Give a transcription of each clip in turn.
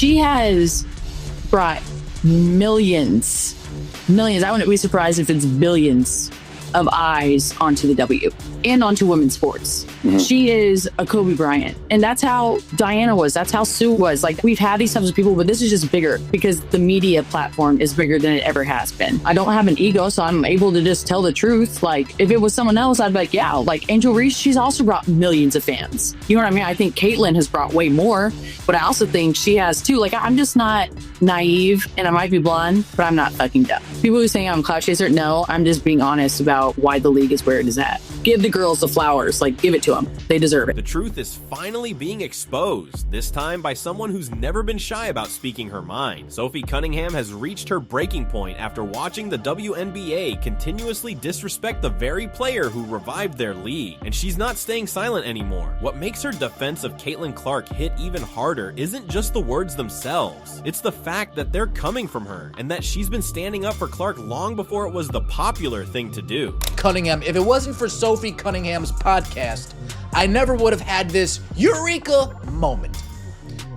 she has brought millions, I wouldn't be surprised if it's billions of eyes onto the W and onto women's sports. She is a Kobe Bryant, and that's how Diana was. That's how Sue was. Like, we've had these types of people, but this is just bigger because the media platform is bigger than it ever has been. I don't have an ego, so I'm able to just tell the truth. Like, if it was someone else, I'd be like, yeah, like Angel Reese, she's also brought millions of fans. You know what I mean? I think Caitlyn has brought way more, but I also think she has too. Like, I'm just not naive, and I might be blonde, but I'm not fucking dumb. People who say I'm a clout chaser, no, I'm just being honest about why the league is where it is at. Give the girls the flowers, like, give it to them. They deserve it. The truth is finally being exposed, this time by someone who's never been shy about speaking her mind. Sophie Cunningham has reached her breaking point after watching the WNBA continuously disrespect the very player who revived their league, and she's not staying silent anymore. What makes her defense of Caitlin Clark hit even harder isn't just the words themselves, it's the fact that they're coming from her, and that she's been standing up for Clark long before it was the popular thing to do. Cunningham, if it wasn't for Sophie Cunningham's podcast, I never would have had this eureka moment.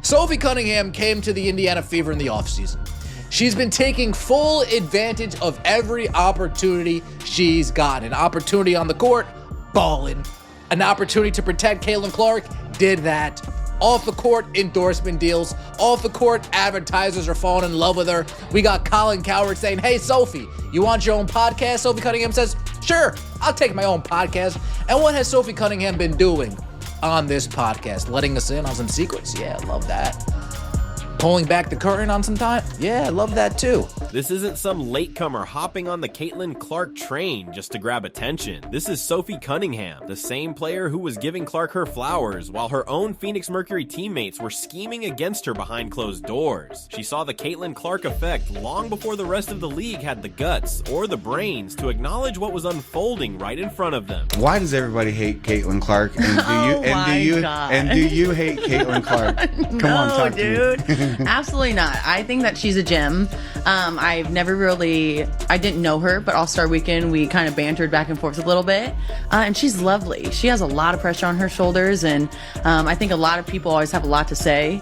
Sophie Cunningham came to the Indiana Fever in the offseason. She's been taking full advantage of every opportunity she's gotten. An opportunity on the court, ballin'. An opportunity to protect Caitlin Clark, did that. Off the court, endorsement deals. Off the court, advertisers are falling in love with her. We got Colin Cowherd saying, hey, Sophie, you want your own podcast? Sophie Cunningham says, sure, I'll take my own podcast. And what has Sophie Cunningham been doing on this podcast? Letting us in on some secrets? Yeah, I love that. Pulling back the curtain on some time? Yeah, I love that too. This isn't some latecomer hopping on the Caitlin Clark train just to grab attention. This is Sophie Cunningham, the same player who was giving Clark her flowers while her own Phoenix Mercury teammates were scheming against her behind closed doors. She saw the Caitlin Clark effect long before the rest of the league had the guts or the brains to acknowledge what was unfolding right in front of them. Why does everybody hate Caitlin Clark? And do you hate Caitlin Clark? Come on, talk dude. to me. Absolutely not. I think that she's a gem. I didn't know her, but All-Star Weekend, we kind of bantered back and forth a little bit. And she's lovely. She has a lot of pressure on her shoulders. And I think a lot of people always have a lot to say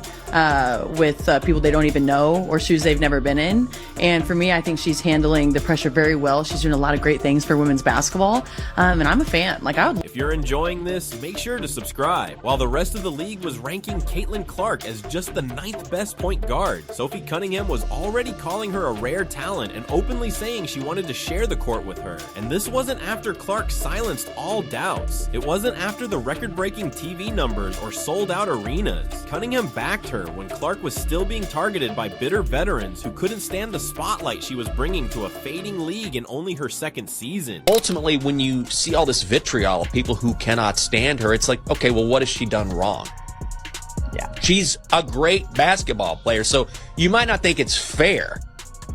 with people they don't even know or shoes they've never been in. And for me, I think she's handling the pressure very well. She's doing a lot of great things for women's basketball. And I'm a fan. If you're enjoying this, make sure to subscribe. While the rest of the league was ranking Caitlin Clark as just the 9th best point guard, Sophie Cunningham was already calling her a rare talent and openly saying she wanted to share the court with her. And this wasn't after Clark silenced all doubts. It wasn't after the record-breaking TV numbers or sold-out arenas. Cunningham backed her when Clark was still being targeted by bitter veterans who couldn't stand the spotlight she was bringing to a fading league in only her second season. Ultimately, when you see all this vitriol of people who cannot stand her, it's like, okay, well, what has she done wrong? Yeah. She's a great basketball player, so you might not think it's fair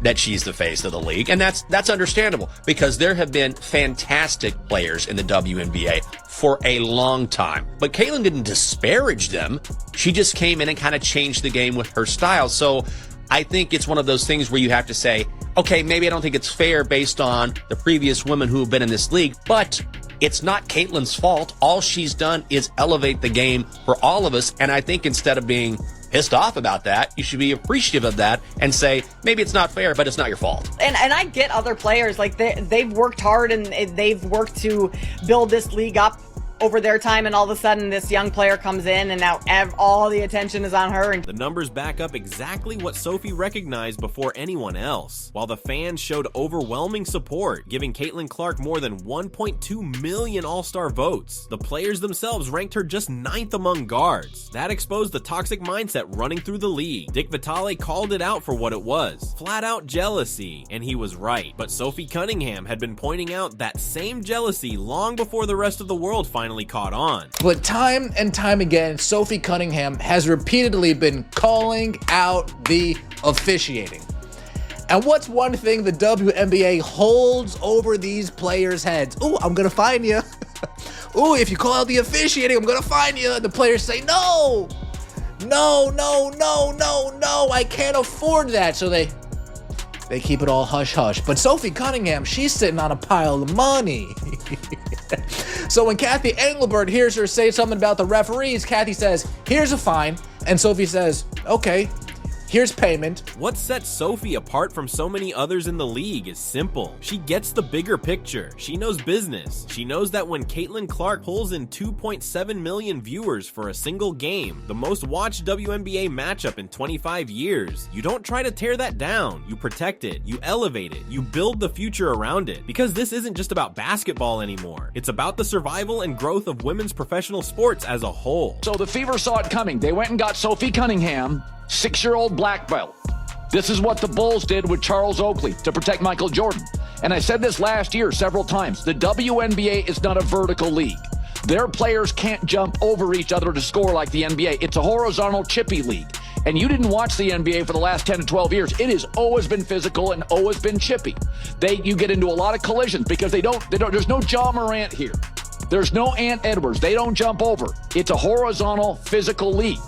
that she's the face of the league, and that's understandable because there have been fantastic players in the WNBA for a long time. But Caitlin didn't disparage them. She just came in and kind of changed the game with her style. So I think it's one of those things where you have to say, okay, maybe I don't think it's fair based on the previous women who have been in this league, but it's not Caitlin's fault. All she's done is elevate the game for all of us. And I think instead of being pissed off about that, you should be appreciative of that and say, maybe it's not fair, but it's not your fault. And I get other players, like they've worked hard and they've worked to build this league up over their time, and all of a sudden this young player comes in and now all the attention is on her. And the numbers back up exactly what Sophie recognized before anyone else. While the fans showed overwhelming support, giving Caitlin Clark more than 1.2 million All-Star votes, the players themselves ranked her just 9th among guards. That exposed the toxic mindset running through the league. Dick Vitale called it out for what it was, flat out jealousy, and he was right. But Sophie Cunningham had been pointing out that same jealousy long before the rest of the world finally caught on. But time and time again, Sophie Cunningham has repeatedly been calling out the officiating. And what's one thing the WNBA holds over these players' heads? Ooh, I'm gonna fine you. Ooh, if you call out the officiating, I'm gonna fine you. And the players say, no, I can't afford that. So they keep it all hush-hush. But Sophie Cunningham, she's sitting on a pile of money. So when Kathy Engelbert hears her say something about the referees, Kathy says, here's a fine. And Sophie says, okay, Here's payment. What sets Sophie apart from so many others in the league is simple. She gets the bigger picture. She knows business. She knows that when Caitlin Clark pulls in 2.7 million viewers for a single game, the most watched WNBA matchup in 25 years, you don't try to tear that down. You protect it. You elevate it. You build the future around it. Because this isn't just about basketball anymore. It's about the survival and growth of women's professional sports as a whole. So the Fever saw it coming. They went and got Sophie Cunningham, 6-year-old black belt. This is what the Bulls did with Charles Oakley to protect Michael Jordan. And I said this last year several times. The WNBA is not a vertical league. Their players can't jump over each other to score like the NBA. It's a horizontal chippy league. And you didn't watch the NBA for the last 10 to 12 years. It has always been physical and always been chippy. You get into a lot of collisions because there's no Ja Morant here. There's no Ant Edwards. They don't jump over. It's a horizontal physical league.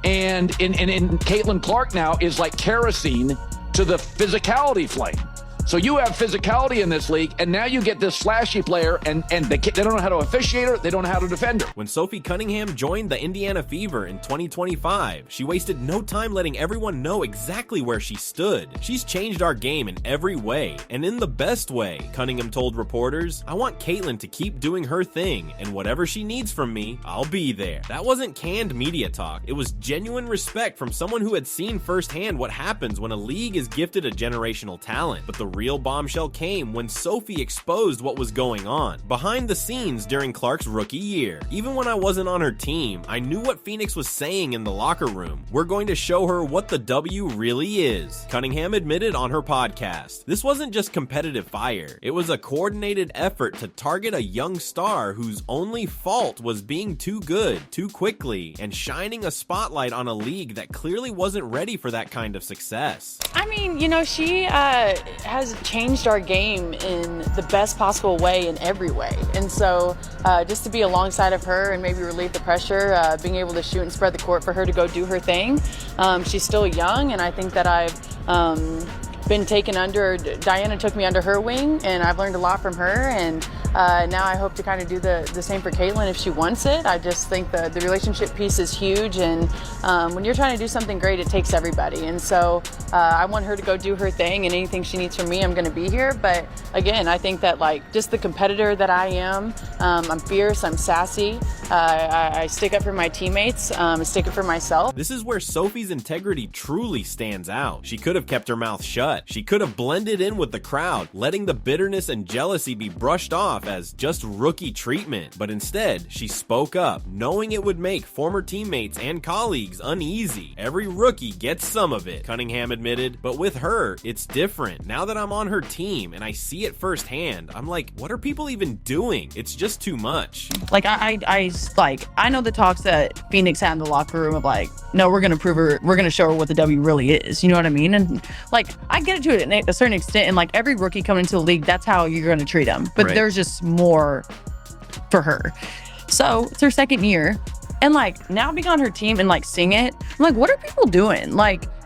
And in Caitlin Clark now is like kerosene to the physicality flame. So you have physicality in this league, and now you get this flashy player, and they don't know how to officiate her, they don't know how to defend her. When Sophie Cunningham joined the Indiana Fever in 2025, she wasted no time letting everyone know exactly where she stood. She's changed our game in every way, and in the best way. Cunningham told reporters, "I want Caitlin to keep doing her thing, and whatever she needs from me, I'll be there." That wasn't canned media talk. It was genuine respect from someone who had seen firsthand what happens when a league is gifted a generational talent. But the real bombshell came when Sophie exposed what was going on behind the scenes during Clark's rookie year. Even when I wasn't on her team, I knew what Phoenix was saying in the locker room. We're going to show her what the W really is, Cunningham admitted on her podcast. This wasn't just competitive fire. It was a coordinated effort to target a young star whose only fault was being too good, too quickly, and shining a spotlight on a league that clearly wasn't ready for that kind of success. I mean, she has changed our game in the best possible way in every way. And so just to be alongside of her and maybe relieve the pressure, being able to shoot and spread the court for her to go do her thing. She's still young, and I think that I've been Diana took me under her wing, and I've learned a lot from her, and now I hope to kind of do the same for Caitlin if she wants it. I just think the relationship piece is huge, and when you're trying to do something great, it takes everybody. And so I want her to go do her thing, and anything she needs from me, I'm going to be here. But again, I think that just the competitor that I am, I'm fierce, I'm sassy, I stick up for my teammates, I stick up for myself. This is where Sophie's integrity truly stands out. She could have kept her mouth shut. She could have blended in with the crowd, letting the bitterness and jealousy be brushed off as just rookie treatment. But instead, she spoke up, knowing it would make former teammates and colleagues uneasy. Every rookie gets some of it, Cunningham admitted. But with her, it's different. Now that I'm on her team and I see it firsthand, I'm like, what are people even doing? It's just too much. I know the talks that Phoenix had in the locker room of no, we're gonna prove her, we're gonna show her what the W really is. You know what I mean? And I get it to a certain extent, and every rookie coming into the league, that's how you're gonna treat them. But there's just more for her. So it's her second year, and now being on her team and seeing it, I'm what are people doing?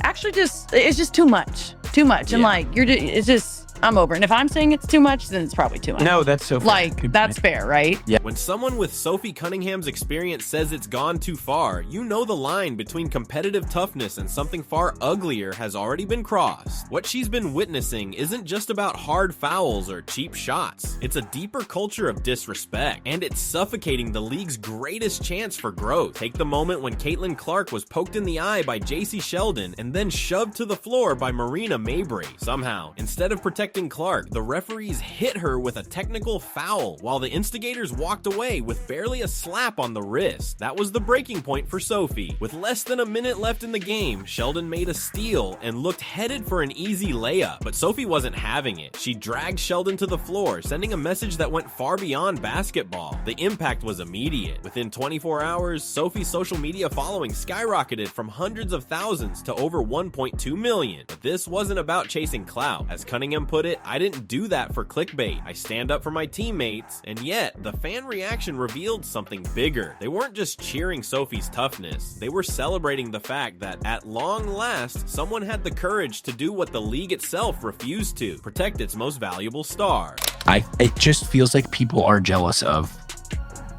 Actually, it's just too much, yeah. And it's just. I'm over. And if I'm saying it's too much, then it's probably too much. No, that's so fair. That's fair, right? Yeah. When someone with Sophie Cunningham's experience says it's gone too far, you know the line between competitive toughness and something far uglier has already been crossed. What she's been witnessing isn't just about hard fouls or cheap shots. It's a deeper culture of disrespect, and it's suffocating the league's greatest chance for growth. Take the moment when Caitlin Clark was poked in the eye by J.C. Sheldon and then shoved to the floor by Marina Mabrey. Somehow, instead of protecting Clark, the referees hit her with a technical foul while the instigators walked away with barely a slap on the wrist. That was the breaking point for Sophie. With less than a minute left in the game, Sheldon made a steal and looked headed for an easy layup, but Sophie wasn't having it. She dragged Sheldon to the floor, sending a message that went far beyond basketball. The impact was immediate. Within 24 hours, Sophie's social media following skyrocketed from hundreds of thousands to over 1.2 million. But this wasn't about chasing clout. As Cunningham put it, I didn't do that for clickbait. I stand up for my teammates, and yet the fan reaction revealed something bigger. They weren't just cheering Sophie's toughness. They were celebrating the fact that at long last, someone had the courage to do what the league itself refused to, protect its most valuable star. It just feels like people are jealous of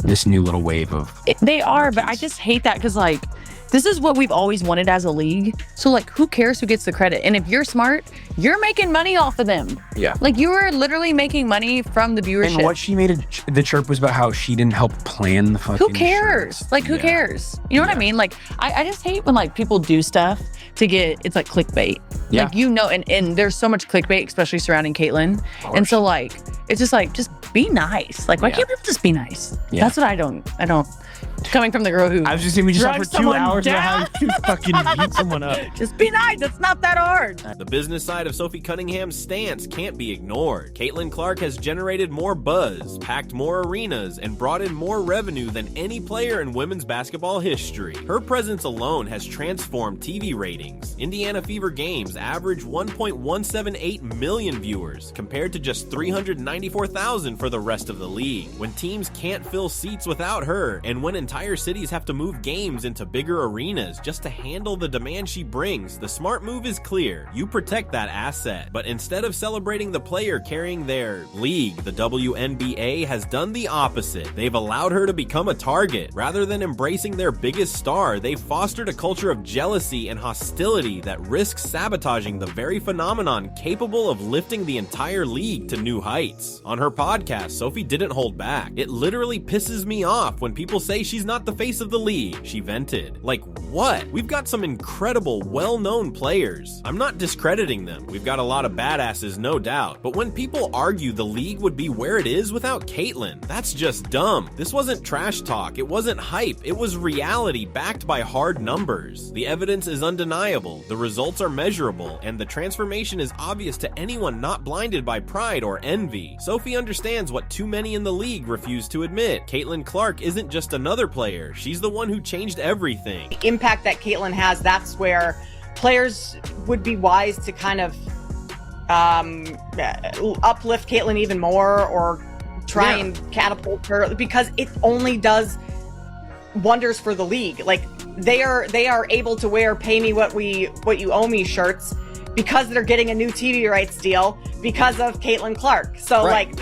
this new little wave of... They are, but I just hate that because this is what we've always wanted as a league. So, like, who cares who gets the credit? And if you're smart, you're making money off of them. Yeah. Like, you are literally making money from the viewership. And what she made the chirp was about how she didn't help plan the fucking Who cares? shirts. Like, who cares? You know what I mean? Like, I just hate when, like, people do stuff to get, it's like clickbait. Yeah. Like, you know, and there's so much clickbait, especially surrounding Caitlyn. And so, like, it's just like, just be nice. Like, why can't people just be nice? Yeah. That's what I don't, coming from the girl who I was just saying we just drugged talked for 2 someone hours about down. how to fucking beat someone up. Just be nice. It's not that hard. The business side of Sophie Cunningham's stance can't be ignored. Caitlin Clark has generated more buzz, packed more arenas, and brought in more revenue than any player in women's basketball history. Her presence alone has transformed TV ratings. Indiana Fever games average 1.178 million viewers, compared to just 394,000 for the rest of the league. When teams can't fill seats without her, and when entire cities have to move games into bigger arenas just to handle the demand she brings, the smart move is clear. You protect that asset. But instead of celebrating the player carrying their league, the WNBA has done the opposite. They've allowed her to become a target. Rather than embracing their biggest star, they've fostered a culture of jealousy and hostility that risks sabotaging the very phenomenon capable of lifting the entire league to new heights. On her podcast, Sophie didn't hold back. It literally pisses me off when people say she's not the face of the league, she vented. Like, what? We've got some incredible, well-known players. I'm not discrediting them. We've got a lot of badasses, no doubt. But when people argue the league would be where it is without Caitlyn, that's just dumb. This wasn't trash talk. It wasn't hype. It was reality backed by hard numbers. The evidence is undeniable. The results are measurable, and the transformation is obvious to anyone not blinded by pride or envy. Sophie understands what too many in the league refuse to admit. Caitlin Clark isn't just another player. She's the one who changed everything. The impact that Caitlyn has, that's where players would be wise to kind of uplift Caitlyn even more, or try and catapult her, because it only does wonders for the league. Like, they are able to wear "pay me what you owe me" shirts because they're getting a new TV rights deal because of Caitlin Clark. So like,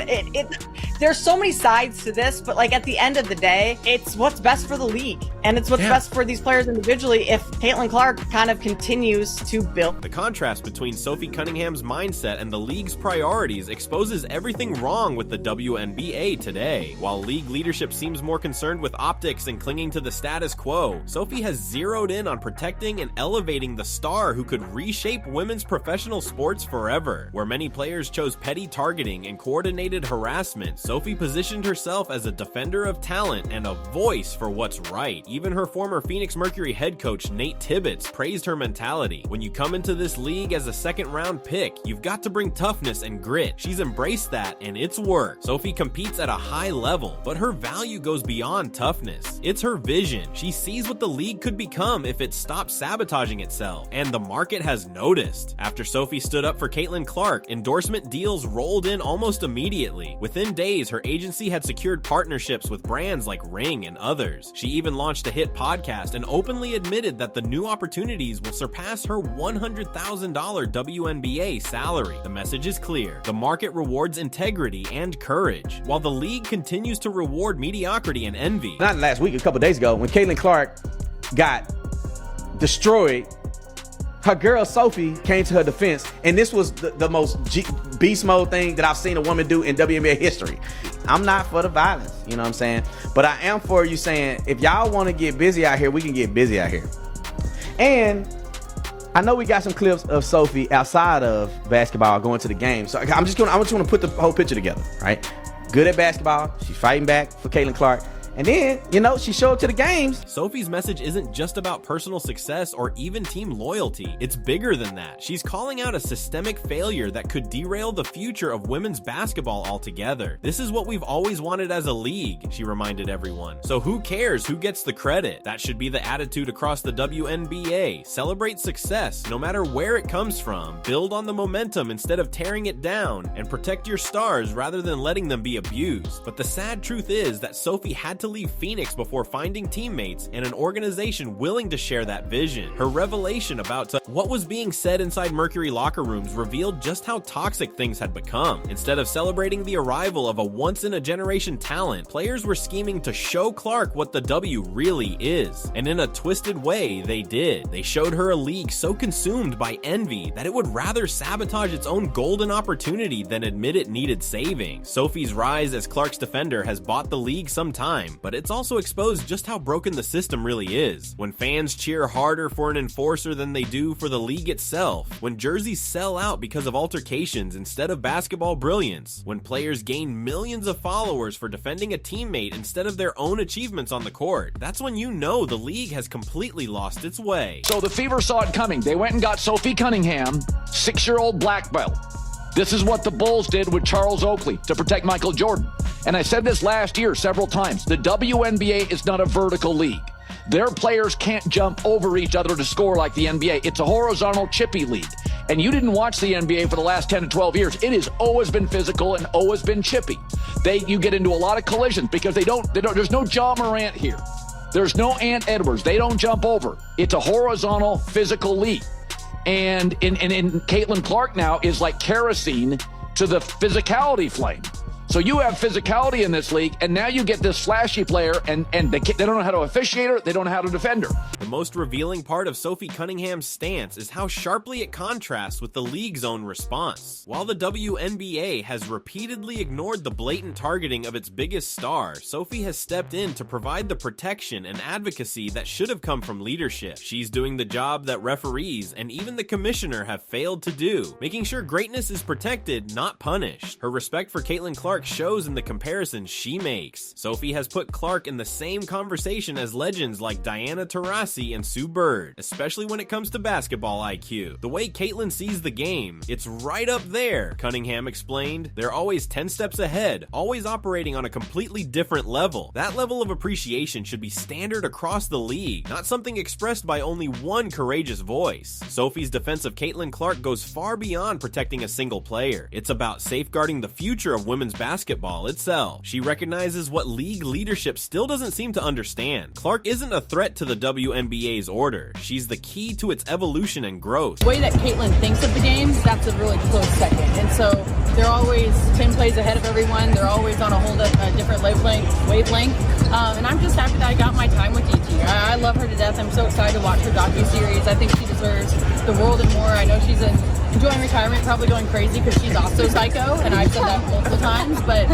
there's so many sides to this, but like, at the end of the day, it's what's best for the league, and it's what's best for these players individually if Caitlin Clark kind of continues to build. The contrast between Sophie Cunningham's mindset and the league's priorities exposes everything wrong with the WNBA today. While league leadership seems more concerned with optics and clinging to the status quo, Sophie has zeroed in on protecting and elevating the star who could reshape women's professional sports forever. Where many players chose petty targeting and coordinated harassment, Sophie positioned herself as a defender of talent and a voice for what's right. Even her former Phoenix Mercury head coach Nate Tibbetts praised her mentality. When you come into this league as a second-round pick, you've got to bring toughness and grit. She's embraced that, and it's worked. Sophie competes at a high level, but her value goes beyond toughness. It's her vision. She sees what the league could become if it stops sabotaging itself, and the market has noticed. After Sophie stood up for Caitlin Clark, endorsement deals rolled in almost immediately. Within days, her agency had secured partnerships with brands like Ring and others. She even launched a hit podcast and openly admitted that the new opportunities will surpass her $100,000 WNBA salary. The message is clear. The market rewards integrity and courage, while the league continues to reward mediocrity and envy. Not last week, a couple days ago, when Caitlin Clark got destroyed, her girl Sophie came to her defense, and this was the most beast mode thing that I've seen a woman do in WNBA history. I'm not for the violence, you know what I'm saying? But I am for you saying, if y'all want to get busy out here, we can get busy out here. And I know we got some clips of Sophie outside of basketball going to the game. So I just want to put the whole picture together, right? Good at basketball. She's fighting back for Caitlin Clark. And then, you know, she showed up to the games. Sophie's message isn't just about personal success or even team loyalty. It's bigger than that. She's calling out a systemic failure that could derail the future of women's basketball altogether. This is what we've always wanted as a league, she reminded everyone. So who cares who gets the credit? That should be the attitude across the WNBA. Celebrate success, no matter where it comes from. Build on the momentum instead of tearing it down, and protect your stars rather than letting them be abused. But the sad truth is that Sophie had to leave Phoenix before finding teammates and an organization willing to share that vision. Her revelation about what was being said inside Mercury locker rooms revealed just how toxic things had become. Instead of celebrating the arrival of a once-in-a-generation talent, players were scheming to show Clark what the W really is. And in a twisted way, they did. They showed her a league so consumed by envy that it would rather sabotage its own golden opportunity than admit it needed saving. Sophie's rise as Clark's defender has bought the league some time, but it's also exposed just how broken the system really is. When fans cheer harder for an enforcer than they do for the league itself, when jerseys sell out because of altercations instead of basketball brilliance, when players gain millions of followers for defending a teammate instead of their own achievements on the court, that's when you know the league has completely lost its way. So the Fever saw it coming. They went and got Sophie Cunningham, 6-year-old black belt. This is what the Bulls did with Charles Oakley to protect Michael Jordan. And I said this last year several times. The WNBA is not a vertical league. Their players can't jump over each other to score like the NBA. It's a horizontal chippy league. And you didn't watch the NBA for the last 10 to 12 years. It has always been physical and always been chippy. You get into a lot of collisions because there's no Ja Morant here. There's no Ant Edwards. They don't jump over. It's a horizontal physical league. And in Caitlin Clark now is like kerosene to the physicality flame. So you have physicality in this league, and now you get this flashy player, and they don't know how to officiate her, they don't know how to defend her. The most revealing part of Sophie Cunningham's stance is how sharply it contrasts with the league's own response. While the WNBA has repeatedly ignored the blatant targeting of its biggest star, Sophie has stepped in to provide the protection and advocacy that should have come from leadership. She's doing the job that referees and even the commissioner have failed to do, making sure greatness is protected, not punished. Her respect for Caitlin Clark shows in the comparisons she makes. Sophie has put Clark in the same conversation as legends like Diana Taurasi and Sue Bird, especially when it comes to basketball IQ. The way Caitlin sees the game, it's right up there, Cunningham explained. They're always 10 steps ahead, always operating on a completely different level. That level of appreciation should be standard across the league, not something expressed by only one courageous voice. Sophie's defense of Caitlin Clark goes far beyond protecting a single player. It's about safeguarding the future of women's basketball itself. She recognizes what league leadership still doesn't seem to understand. Clark isn't a threat to the WNBA's order. She's the key to its evolution and growth. The way that Caitlin thinks of the game, that's a really close second. And so they're always 10 plays ahead of everyone. They're always on a different wavelength. And I'm just happy that I got my time with DT. I love her to death. I'm so excited to watch her docuseries. I think she deserves the world and more. I know she's enjoying retirement, probably going crazy because she's also psycho, and I've said that multiple times, but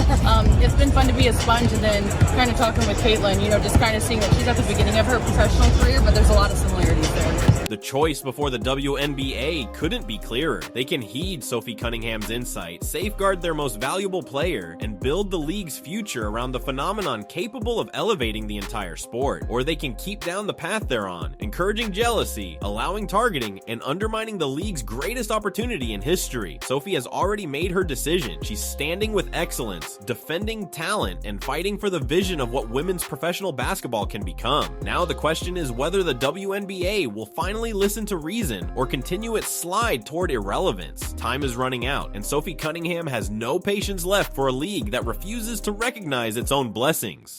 it's been fun to be a sponge and then kind of talking with Caitlin, just kind of seeing that she's at the beginning of her professional career, but there's a lot of similarities there. The choice before the WNBA couldn't be clearer. They can heed Sophie Cunningham's insight, safeguard their most valuable player, and build the league's future around the phenomenon capable of elevating the entire sport. Or they can keep down the path they're on, encouraging jealousy, allowing targeting, and undermining the league's greatest opportunity in history. Sophie has already made her decision. She's standing with excellence, defending talent, and fighting for the vision of what women's professional basketball can become. Now the question is whether the WNBA will finally listen to reason or continue its slide toward irrelevance. Time is running out, and Sophie Cunningham has no patience left for a league that refuses to recognize its own blessings.